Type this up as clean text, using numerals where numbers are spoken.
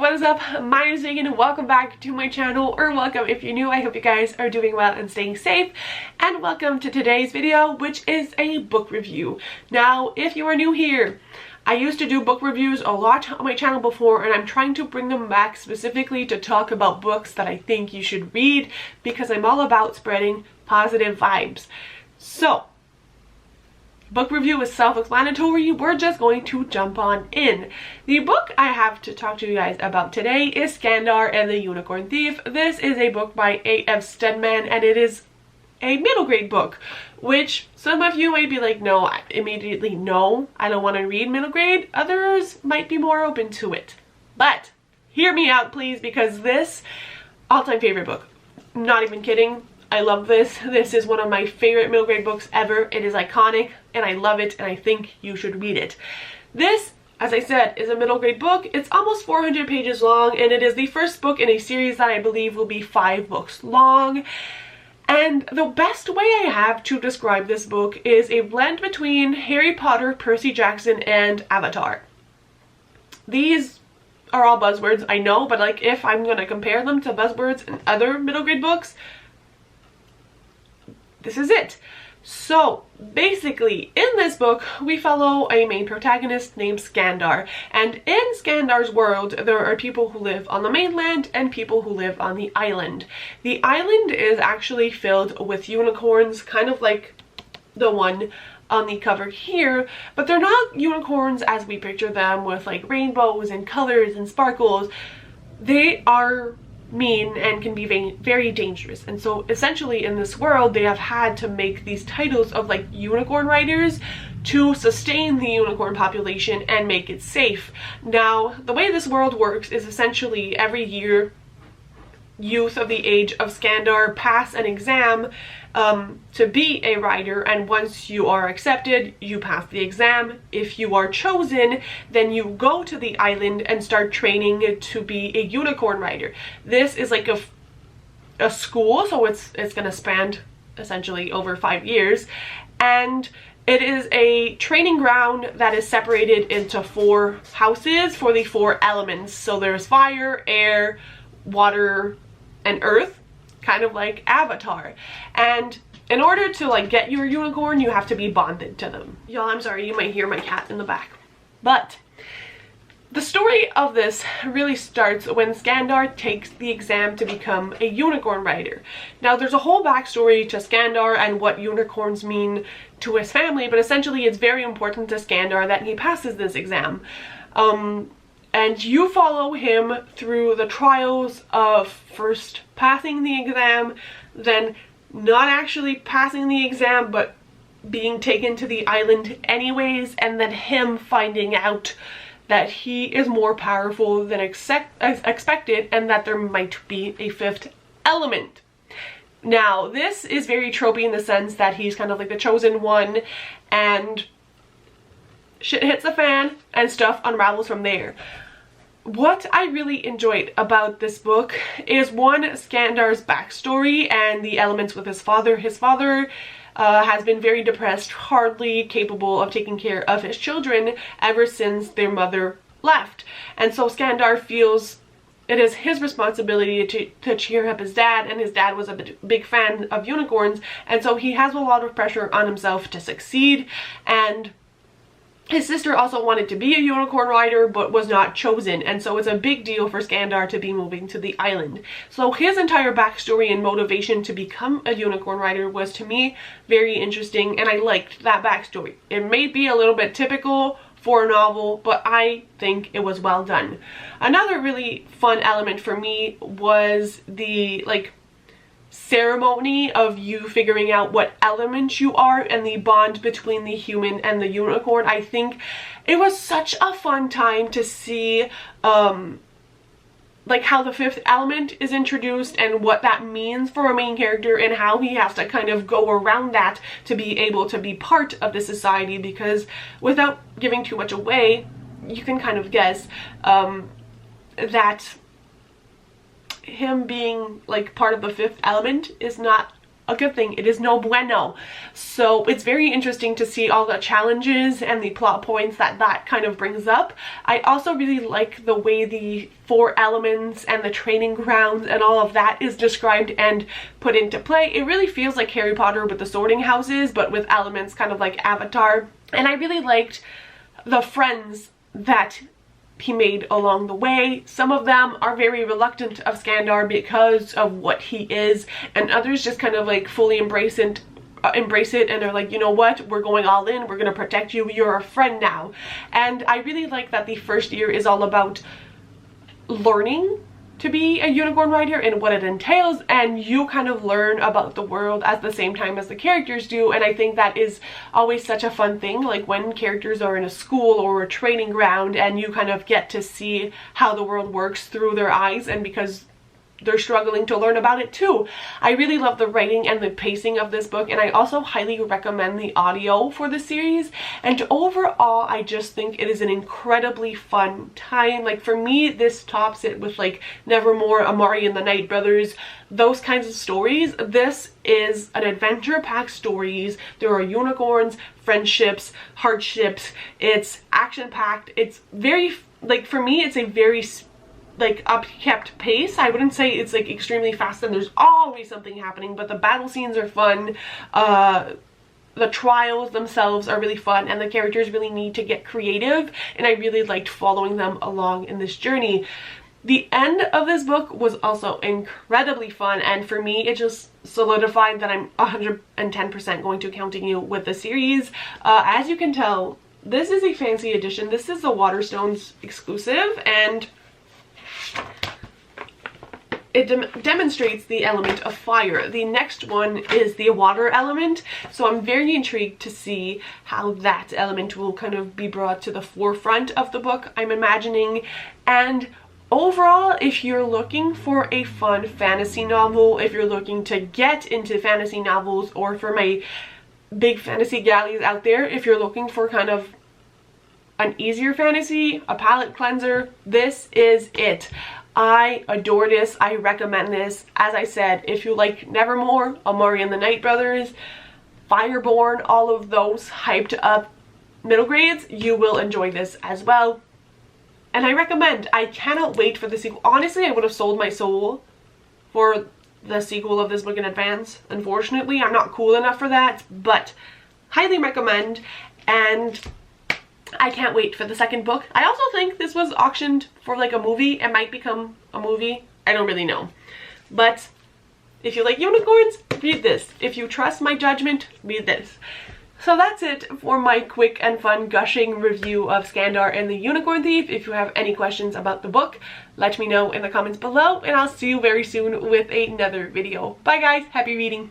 what is up? My name is Megan and welcome back to my channel, or welcome if you're new. I hope you guys are doing well and staying safe, and welcome to today's video, which is a book review. Now, if you are new here, I used to do book reviews a lot on my channel before, and I'm trying to bring them back specifically to talk about books that I think you should read, because I'm all about spreading positive vibes. So, book review is self-explanatory. We're just going to jump on in. The book I have to talk to you guys about today is Skandar and the Unicorn Thief. This is a book by A.F Steadman, and it is a middle grade book, which some of you might be like, no, immediately no, I don't want to read middle grade. Others might be more open to it. But hear me out, please, because this all-time favorite book. Not even kidding. I love this. This is one of my favorite middle grade books ever. It is iconic and I love it, and I think you should read it. This, as I said, is a middle grade book. It's almost 400 pages long, and it is the first book in a series that I believe will be 5 books long. And the best way I have to describe this book is a blend between Harry Potter, Percy Jackson, and Avatar. These are all buzzwords, I know, but like if I'm gonna compare them to buzzwords in other middle grade books, this is it. So basically, in this book we follow a main protagonist named Skandar, and in Skandar's world there are people who live on the mainland and people who live on the island. The island is actually filled with unicorns, kind of like the one on the cover here, but they're not unicorns as we picture them with like rainbows and colors and sparkles. They are mean and can be very dangerous, and so essentially in this world they have had to make these titles of like unicorn riders to sustain the unicorn population and make it safe. Now, the way this world works is essentially every year youth of the age of Skandar pass an exam to be a rider, and once you are accepted, you pass the exam. If you are chosen, then you go to the island and start training to be a unicorn rider. This is like a school, so it's gonna span essentially over 5 years, and it is a training ground that is separated into 4 houses for the 4 elements. So there's fire, air, water, and earth, kind of like Avatar. And in order to like get your unicorn, you have to be bonded to them. Y'all, I'm sorry, you might hear my cat in the back. But the story of this really starts when Skandar takes the exam to become a unicorn rider. Now, there's a whole backstory to Skandar and what unicorns mean to his family, but essentially it's very important to Skandar that he passes this exam. And you follow him through the trials of first passing the exam, then not actually passing the exam but being taken to the island anyways, and then him finding out that he is more powerful than expected, and that there might be a 5th element. Now, this is very tropey in the sense that he's kind of like the chosen one, and shit hits the fan and stuff unravels from there. What I really enjoyed about this book is, one, Skandar's backstory and the elements with his father. His father has been very depressed, hardly capable of taking care of his children ever since their mother left. And so Skandar feels it is his responsibility to cheer up his dad, and his dad was a big fan of unicorns, and so he has a lot of pressure on himself to succeed. And his sister also wanted to be a unicorn rider but was not chosen, and so it's a big deal for Skandar to be moving to the island. So his entire backstory and motivation to become a unicorn rider was, to me, very interesting, and I liked that backstory. It may be a little bit typical for a novel, but I think it was well done. Another really fun element for me was the ceremony of you figuring out what element you are and the bond between the human and the unicorn. I think it was such a fun time to see like how the 5th element is introduced and what that means for a main character, and how he has to kind of go around that to be able to be part of the society, because without giving too much away, you can kind of guess that him being like part of the 5th element is not a good thing. It is no bueno. So it's very interesting to see all the challenges and the plot points that kind of brings up. I also really like the way the 4 elements and the training grounds and all of that is described and put into play. It really feels like Harry Potter with the sorting houses, but with elements kind of like Avatar. And I really liked the friends that he made along the way. Some of them are very reluctant of Skandar because of what he is, and others just kind of like fully embrace it and are like, you know what, we're going all in, we're gonna protect you, you're a friend now. And I really like that the first year is all about learning to be a unicorn rider and what it entails, and you kind of learn about the world at the same time as the characters do. And I think that is always such a fun thing, like when characters are in a school or a training ground and you kind of get to see how the world works through their eyes, and because they're struggling to learn about it too. I really love the writing and the pacing of this book, and I also highly recommend the audio for the series. And overall, I just think it is an incredibly fun time. Like for me, this tops it with like Nevermore, Amari and the Night Brothers, those kinds of stories. This is an adventure-packed stories. There are unicorns, friendships, hardships. It's action-packed. It's very, like for me, it's a very like upkept pace. I wouldn't say it's like extremely fast and there's always something happening, but the battle scenes are fun. The trials themselves are really fun, and the characters really need to get creative, and I really liked following them along in this journey. The end of this book was also incredibly fun, and for me it just solidified that I'm 110% going to continue with the series. As you can tell, this is a fancy edition. This is the Waterstones exclusive, and it demonstrates the element of fire. The next one is the water element, so I'm very intrigued to see how that element will kind of be brought to the forefront of the book, I'm imagining. And overall, if you're looking for a fun fantasy novel, if you're looking to get into fantasy novels, or for my big fantasy galleys out there, if you're looking for kind of an easier fantasy, a palate cleanser, this is it. I adore this. I recommend this. As I said, if you like Nevermore, Amari and the Night Brothers, Fireborn, all of those hyped up middle grades, you will enjoy this as well. And I recommend. I cannot wait for the sequel. Honestly, I would have sold my soul for the sequel of this book in advance. Unfortunately, I'm not cool enough for that, but highly recommend. And I can't wait for the second book. I also think this was auctioned for like a movie. It might become a movie. I don't really know. But if you like unicorns, read this. If you trust my judgment, read this. So that's it for my quick and fun gushing review of Skandar and the Unicorn Thief. If you have any questions about the book, let me know in the comments below, and I'll see you very soon with another video. Bye guys, happy reading!